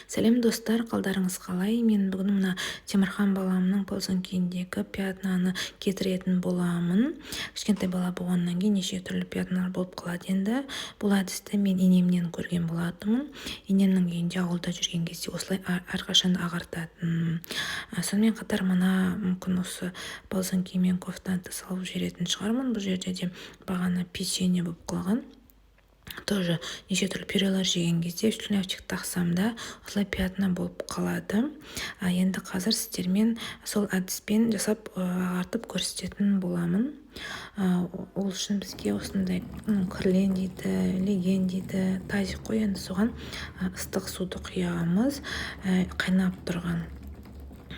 Сәлем достар, қалдарыңыз қалай? Мен бүгін мына Темірхан баламның ползункиіндегі пятнаны кетіретін боламын. Кішкентай бала болғаннан кейін неше түрлі пятналар болып қалады. Енді бұл әдісті мен енемнен көрген болатынмын. Енемнің үйінде ауылда жүрген кезде осылай әрқашан ағартатын. Сонымен қатар мына мүмкін осы ползунки мен кофтаны салып жіберетін шығармын. Бұл жерде де бағана печенье болып қалған. Тоже неше түрлі пюрелар жеген кезде шлявчик тақсам да осылай пятна болып қалады. Енді қазір сіздермен сол әдіспен жасап ағартып көрсететін боламын. Ол үшін бізге осындай кірлен дейді, леген дейді, тазик қой. Енді соған ыстық суды құямыз, қайнап тұрған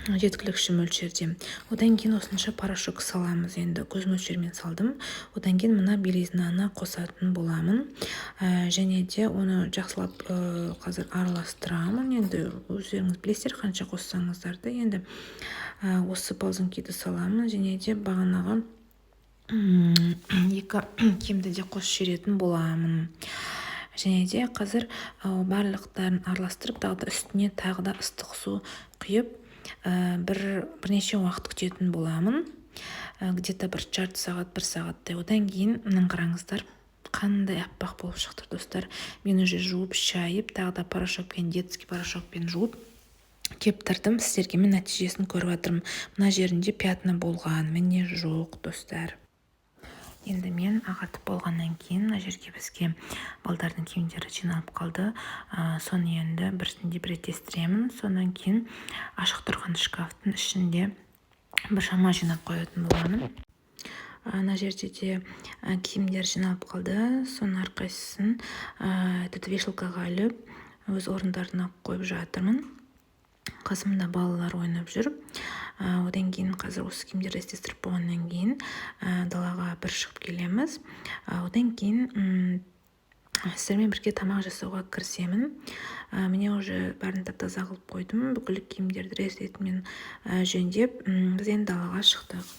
жеткілікші мөлшерде. Одан кейін осынша порошок саламыз. Енді көз мөлшермен салдым. Одан кейін мына белизнаны қосатын боламын. Және де оны жақсылап қазір араластырамын. Енді өздеріңіз білесіздер, қанша қоссаңыздар да. Енді осы ползункиді саламын. Және де бағанағы екі киімді де қосып жіберетін боламын. Және де қазір барлықтарын араластырып, тағы да үстіне тағы да ыстық су құйып бірнеше уақыт күтетін боламын. Где-то бір жарты сағат, бір сағаттай. Одан кейін қараңыздар, қандай аппақ болып шықты достар. Мен уже жуып шайып, тағы да порошокпен, детский порошокпен жуып кептірдім. Сіздерге мен нәтижесін көріп жатырмын. Мына жерінде пятна болған, міне жоқ достар. Енді мен ағартып болғаннан кейін мына жерге бізге балдардың киімдері жиналып қалды. Соны енді бірсінде тестіремін. Сонан кейін ашық тұрған шкафтың ішінде біршама жинап қоятын боламын. Ана жерде де киімдер жиналып қалды. Соның әрқайсысын вешалкаға іліп, өз орындарына қойып жатырмын. Қасымда балалар ойнап жүр. Одан кейін қазір осы киімдерді істестіріп болғаннан кейін далаға бір шығып келеміз. Одан кейін сіздермен бірге тамақ жасауға кірісемін. Міне уже бәрін таза қылып қойдым. Бүкіл киімдерді ретімен жөндеп, біз енді далаға шықтық.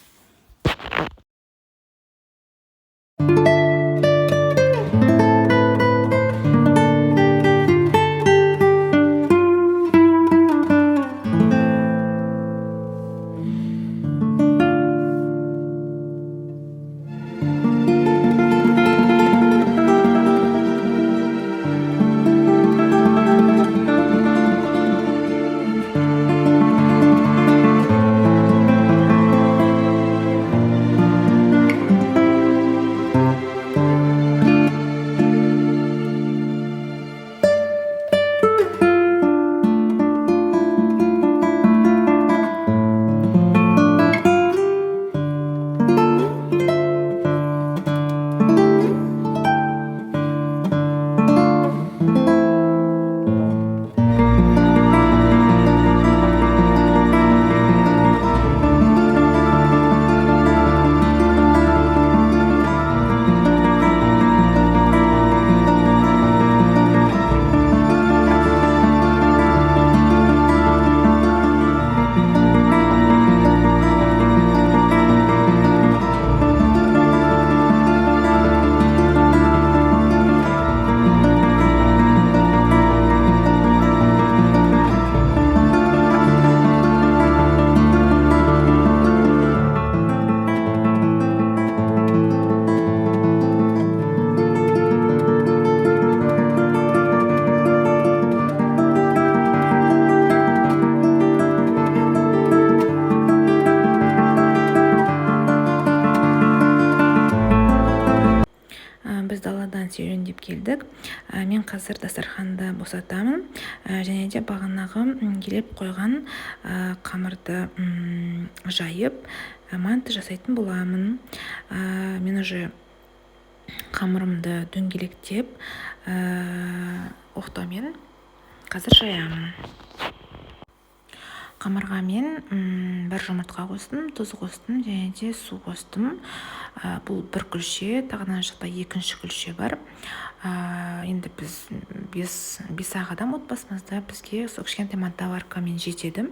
Біз даладан серуендеп келдік. Мен қазір дастарханды босатамын. Және де бағанағы келіп қойған қамырды жайып, манты жасайтын боламын. Мен уже қамырымды дөңгелектеп, оқтаумен қазір жаямын. Қамырға мен бір жұмыртқа қостым, тұз қостым, және де су қостым. Бұл бір күлше, тағынан жақта екінші күлше бар. Енді біз 5 адам отбасымызда, бізге сол кішкентай мантоваркамен жетеді.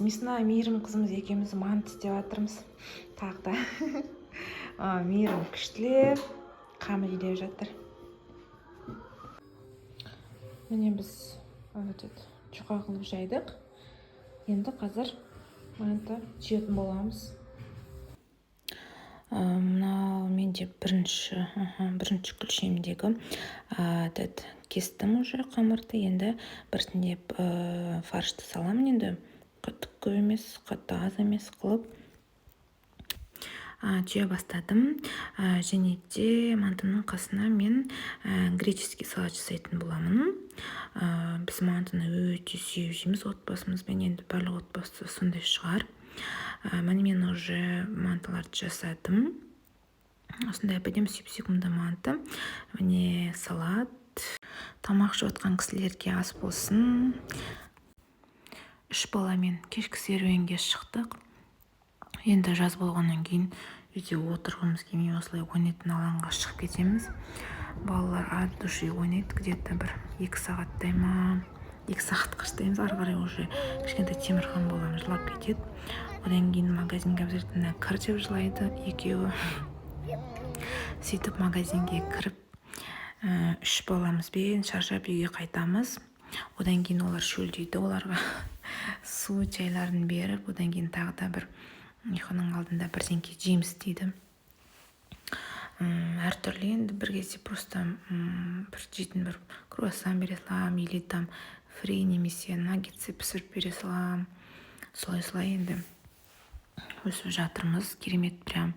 Смесна мейірім қызымыз екеуміз манты істеп жатырмыз. Тағы да. Мейірім күштілеп қамыр илеп жатыр. Міне біз жұқа қылып жайдық. Енді қазір манты жейтін боламыз. Мынау менде бірінші күлшемдегі кестім уже қамырды. Енді біртіндеп фаршты саламын. Енді қатты көп емес, қатты аз емес қылып түйе бастадым. Және де мантының қасына мен греческий салат жасайтын боламын. Біз мантыны өте сүйіп жейміз отбасымызбен. Енді барлық отбасы сондай шығар. Міне мен уже мантыларды жасадым. Осындай әбедем сүйіп-сүйкімді манты. Міне салат. Тамақ жеп отқан кісілерге ас болсын. 3 баламен кешкі серуенге шықтық. Енді жаз болғаннан кейін үйде отырғымыз келмей осылай ойнайтын алаңға шығып кетеміз. Балалар от души ойнайды, где-то бір 2 сағаттай ма, 2 сағат қыштаймыз. Ары қарай уже кішкентай Темірхан балам жылап кетеді. Одан кейін магазинге обязательно кір деп жылайды екеуі. Сөйтіп магазинге кіріп 3 баламызбен шаршап үйге қайтамыз. Одан кейін олар шөлдейді, оларға су чайларын беріп, одан кейін тағы да бір ұйқының алдында бірдеңке жейміз дейді. Әртүрлі енді бір кезде просто бір жейтін бір круассан бере салам, или там фри немесе наггетсы пісіріп бере салам. Солай енді өсіп жатырмыз. Керемет прям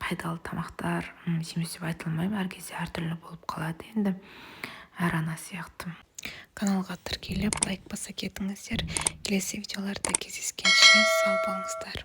пайдалы тамақтар жейміз деп айтылмаймын. Әр кезде әртүрлі болып қалады енді. Әр ана сияқты. Каналға тіркеліп, лайк баса кетіңіздер. Келесі видеоларда кездескенше сау болыңыздар.